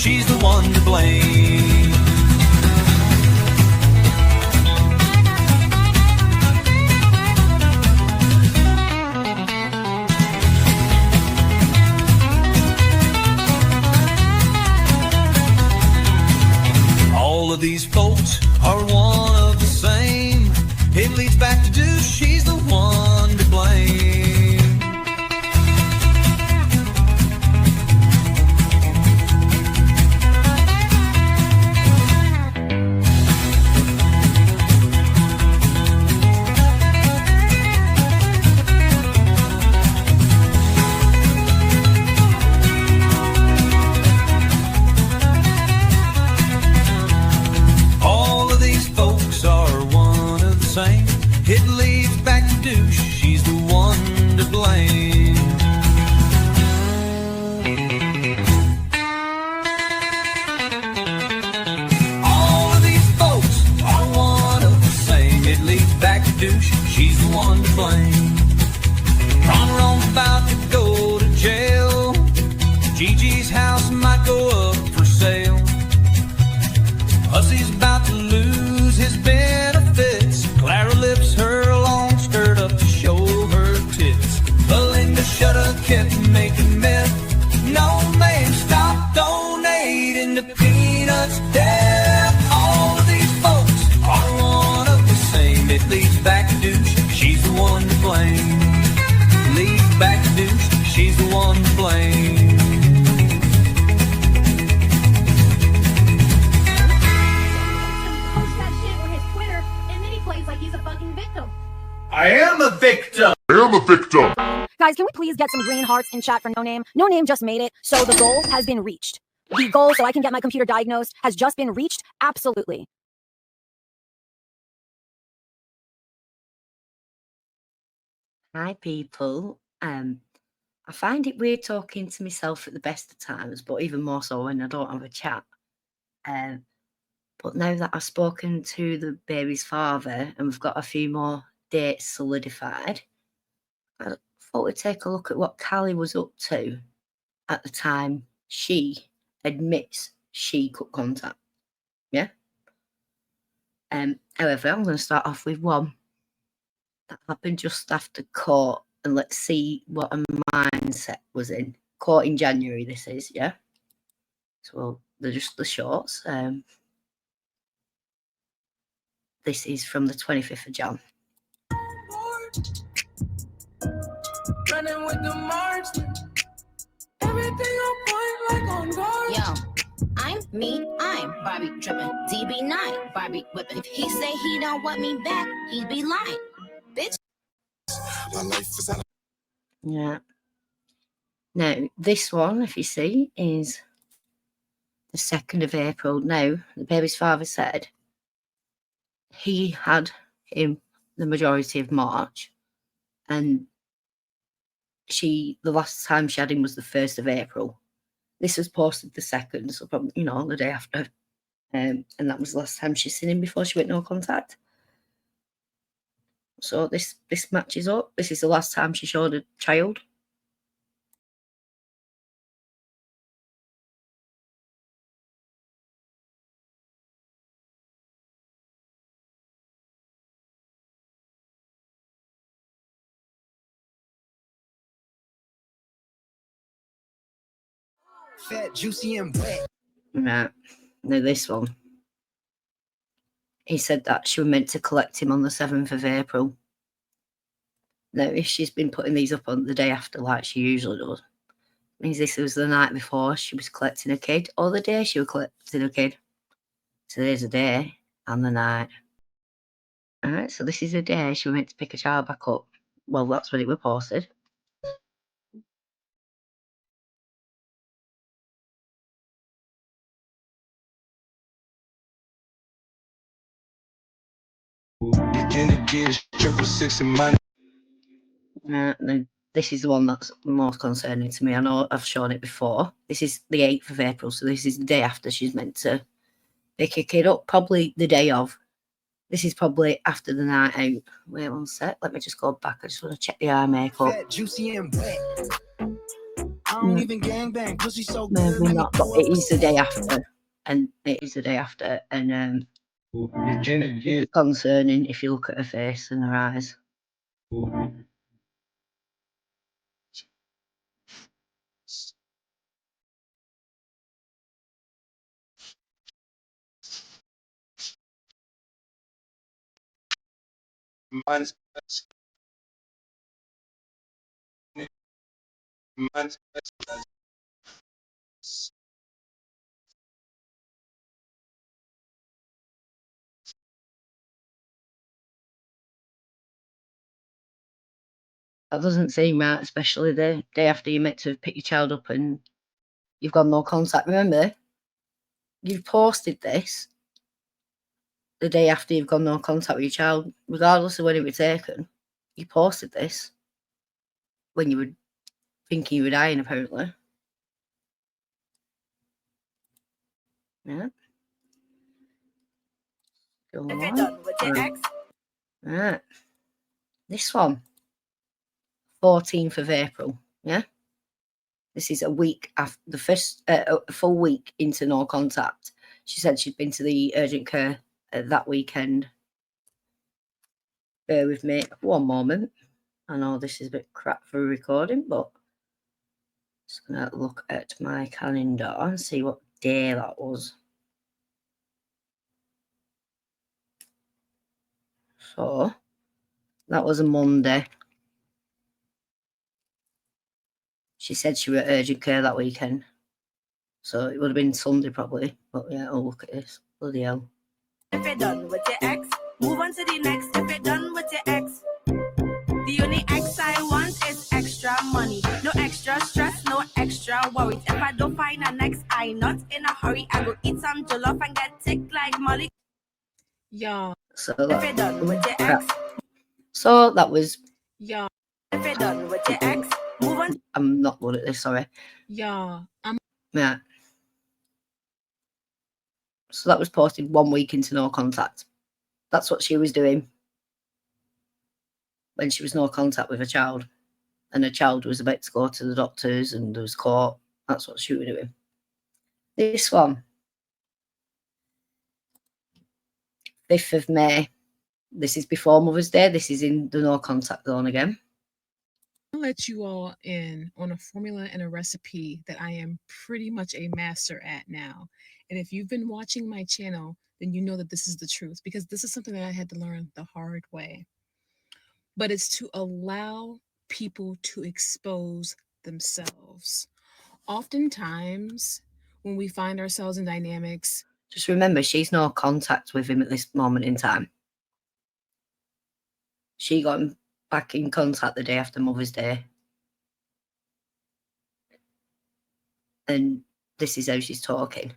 she's the one to blame. All of these folks are one of the same. It leads back to Deuce, she's the one to blame. It leads back to Douche, she's the one to blame. All of these folks are one of the same. It leads back to Douche, she's the one to blame. Ron's about to go to jail. Gigi's house might go up for sale. Hussy's about to lose his benefits. Clara lifts her long skirt up to show her tits. Belinda Shutta kept making meth. No man stopped donating to Peanuts' death. All of these folks are one of the same. It leads back to Douche, she's the one to blame. Leads back to Douche, she's the one to blame. I am a victim. Guys, can we please get some green hearts in chat for No Name? No Name just made it, so the goal has been reached. The goal so I can get my computer diagnosed has just been reached. Absolutely. Hi, people. I find it weird talking to myself at the best of times, but even more so when I don't have a chat. But now that I've spoken to the baby's father and we've got a few more dates solidified, I thought we'd take a look at what Callie was up to at the time she admits she cut contact. Yeah? However, I'm going to start off with one that happened just after court, and let's see what her mindset was in. Court in January, this is, yeah? So they're just the shorts. This is from the 25th of Jan. Running with the marksman. Everything on point like on guard. Yo, I'm me, I'm Barbie dripping. DB9, Barbie whipping. If he say he don't want me back, he'd be lying. Bitch. My life is out. Yeah. Now, this one, if you see, is the 2nd of April. Now, the baby's father said he had him the majority of March, and the last time she had him was the 1st of April. This was posted the 2nd, so probably, the day after. And that was the last time she's seen him before she went no contact. So this matches up. This is the last time she showed a child. Fat, juicy, and wet. Right. Now this one. He said that she was meant to collect him on the 7th of April. Now, if she's been putting these up on the day after like she usually does, means this was the night before she was collecting a kid, or the day she was collecting a kid. So there's a day and the night. Alright, so this is the day she was meant to pick a child back up. Well, that's when it was posted. Now, this is the one that's most concerning to me. I know I've shown it before. This is the 8th of April, so this is the day after she's meant to pick a kid up, probably the day of. This is probably after the night out. Wait one sec, let me just go back. I just want to check the eye makeup. Fat, juicy, and wet. don't even gangbang. Pussy so good. Maybe make me not, but throw it up. is the day after. And it is the day after. And it's concerning if you look at her face and her eyes. That doesn't seem right, especially the day after you're meant to have picked your child up and you've got no contact. Remember, you've posted this the day after you've got no contact with your child, regardless of when it was taken. You posted this when you were thinking you were dying, apparently. Yeah. Go If you're on. done with your ex, Right. This one, 14th of April. Yeah. This is a week after the first, a full week into no contact. She said she'd been to the urgent care that weekend. Bear with me one moment. I know this is a bit crap for recording, but just gonna look at my calendar and see what day that was. So that was a Monday. She said she was at urgent care that weekend. So it would have been Sunday probably. But yeah, I'll look at this. Bloody hell. if you're done with your ex, move on to the next. If you're done with your ex, the only ex I want is extra money. No extra stress, no extra worries. If I don't find a next, I not in a hurry. I go eat some jollof and get sick like Molly. Y'all, So If that, you're done with your crap. ex, So that was, y'all, if you're done with your ex, move on. I'm not good at this, sorry. y'all. I'm Yeah. So that was posted 1 week into no contact. That's what she was doing when she was no contact with her child. And her child was about to go to the doctors and there was court. That's what she was doing. This one, 5th of May. This is before Mother's Day. This is in the no contact zone again. gonna let you all in on a formula and a recipe that I am pretty much a master at now. And if you've been watching my channel, then you know that this is the truth because this is something that I had to learn the hard way. But it's to allow people to expose themselves. Oftentimes, when we find ourselves in dynamics, Just remember, she's no contact with him at this moment in time. She got him back in contact the day after Mother's Day. And this is how she's talking.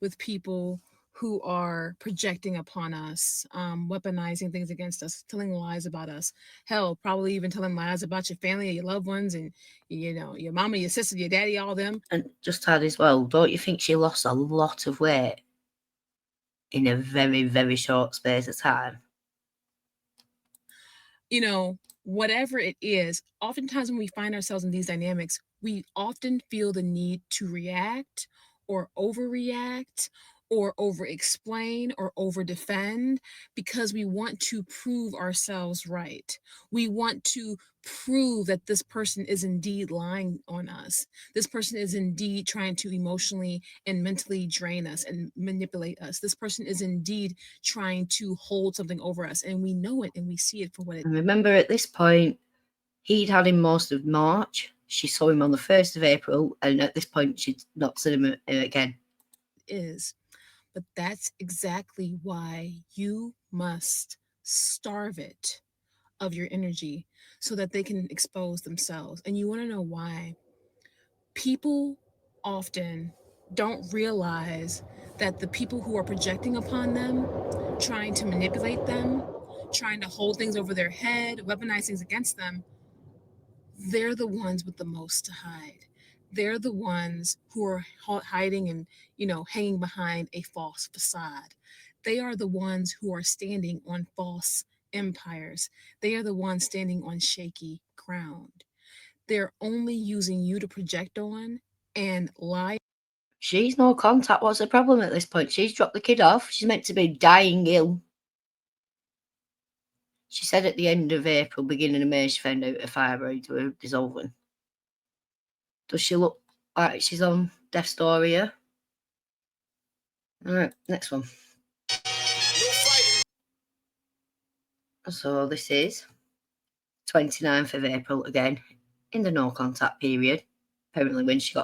with people who are projecting upon us, weaponizing things against us, telling lies about us. Hell, probably even telling lies about your family or your loved ones and, you know, your mama, your sister, your daddy, all them. And just add as well, don't you think she lost a lot of weight in a very, very short space of time? You know, whatever it is, oftentimes when we find ourselves in these dynamics, we often feel the need to react or overreact or over explain or over defend because we want to prove ourselves right. We want to prove that this person is indeed lying on us. This person is indeed trying to emotionally and mentally drain us and manipulate us. This person is indeed trying to hold something over us, and we know it and we see it for what it And remember, at this point, he'd had him most of March. She saw him on the 1st of April, and at this point, she'd not seen him again. is. But that's exactly why you must starve it of your energy so that they can expose themselves. And you want to know why? People often don't realize that the people who are projecting upon them, trying to manipulate them, trying to hold things over their head, weaponize things against them, they're the ones with the most to hide. They're the ones who are hiding and, you know, hanging behind a false facade. They are the ones who are standing on false empires. They are the ones standing on shaky ground. They're only using you to project on and lie. She's no contact. What's the problem at this point? She's dropped the kid off. She's meant to be dying ill. She said at the end of April, beginning of May, she found out her fibroids were dissolving. Does she look like she's on death's door here? All right, next one. So this is 29th of April again, in the no contact period. Apparently when she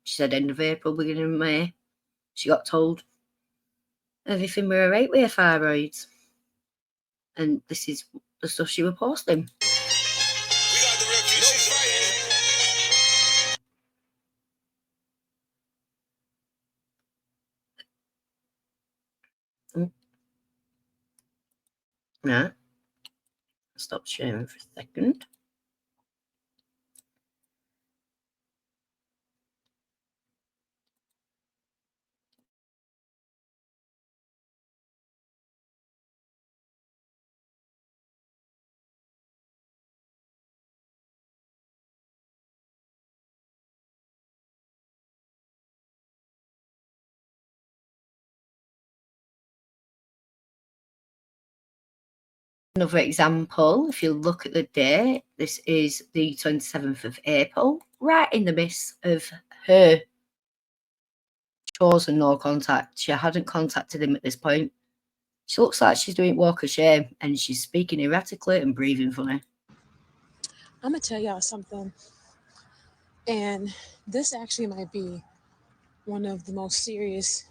said end of April, beginning of May, she got told everything were alright with her fibroids. And this is the stuff she was posting. Right. Stop sharing for a second. Another example, if you look at the date, this is the 27th of April, right in the midst of her chosen no contact. She hadn't contacted him at this point. She looks like she's doing walk of shame and she's speaking erratically and breathing funny. I'm going to tell y'all something. And this actually might be one of the most serious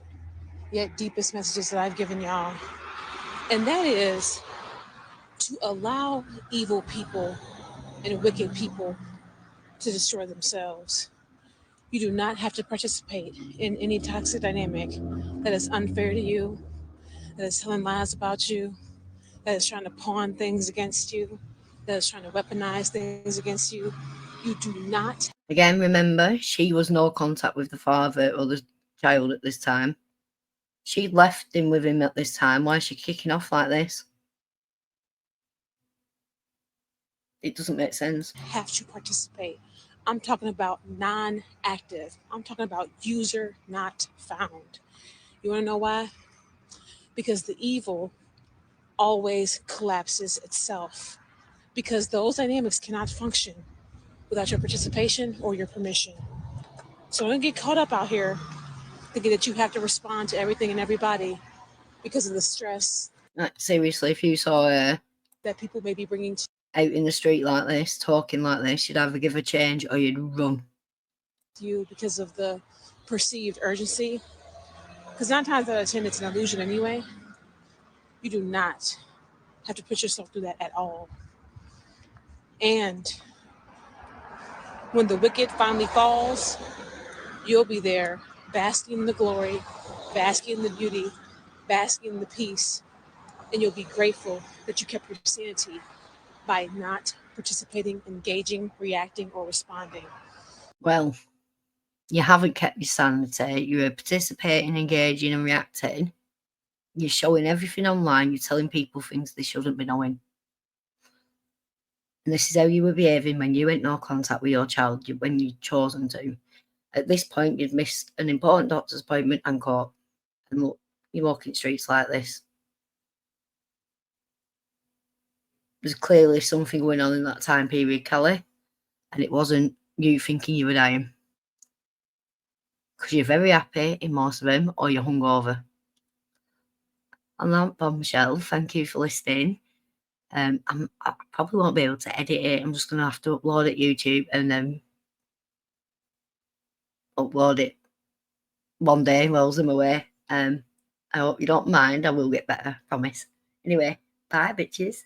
yet deepest messages that I've given y'all. And that is to allow evil people and wicked people to destroy themselves. You do not have to participate in any toxic dynamic that is unfair to you, that is telling lies about you, that is trying to pawn things against you, that is trying to weaponize things against you. You do not. Again, remember, she was no contact with the father or the child at this time. She left him with him at this time. Why is she kicking off like this? It doesn't make sense. Have to participate. I'm talking about non-active. I'm talking about user not found. You want to know why? Because the evil always collapses itself. Because those dynamics cannot function without your participation or your permission. So don't get caught up out here thinking that you have to respond to everything and everybody because of the stress. Seriously, if you saw her that people may be bringing to out in the street like this, talking like this, you'd either give a change or you'd run. You because of the perceived urgency. Because 9 times out of 10, it's an illusion anyway. You do not have to put yourself through that at all. And when the wicked finally falls, you'll be there basking in the glory, basking in the beauty, basking in the peace, and you'll be grateful that you kept your sanity by not participating, engaging, reacting, or responding. Well, you haven't kept your sanity. You're participating, engaging, and reacting. You're showing everything online. You're telling people things they shouldn't be knowing. And this is how you were behaving when you went no contact with your child, when you'd chosen to. At this point, you'd missed an important doctor's appointment and court. And look, you're walking streets like this. There's clearly something going on in that time period, Callie. And it wasn't you thinking you were dying. Because you're very happy in most of them, or you're hungover. On that bombshell, thank you for listening. I probably won't be able to edit it. I'm just going to have to upload it YouTube and then upload it one day whilst I'm away. I hope you don't mind. I will get better, promise. Anyway, bye, bitches.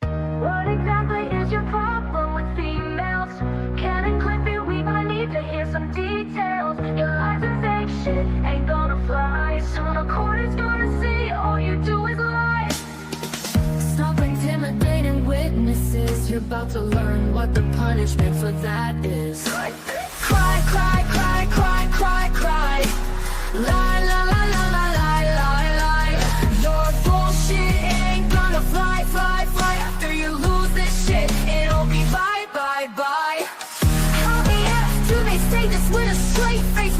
What exactly is your problem with females? Can it clip it weak? I need to hear some details. Your lies and fake shit ain't gonna fly. Soon the court is gonna see all you do is lie. Stop intimidating witnesses. You're about to learn what the punishment for that is. Cry, cry, cry, cry, cry, cry. Lie, lie, lie, lie, lie, lie, lie. Your bullshit ain't gonna fly, fly, fly. After you lose this shit, it'll be bye.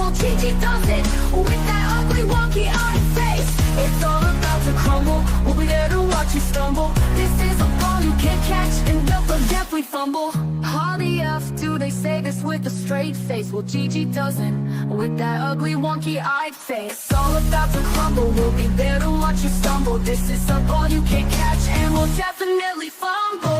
well, Gigi does it with that ugly, wonky eye face. It's all about to crumble. We'll be there to watch you stumble. This is a ball you can't catch, and they'll definitely fumble. How the F do they say this with a straight face? Well, Gigi doesn't with that ugly, wonky eye face. It's all about to crumble. We'll be there to watch you stumble. This is a ball you can't catch, and we'll definitely fumble.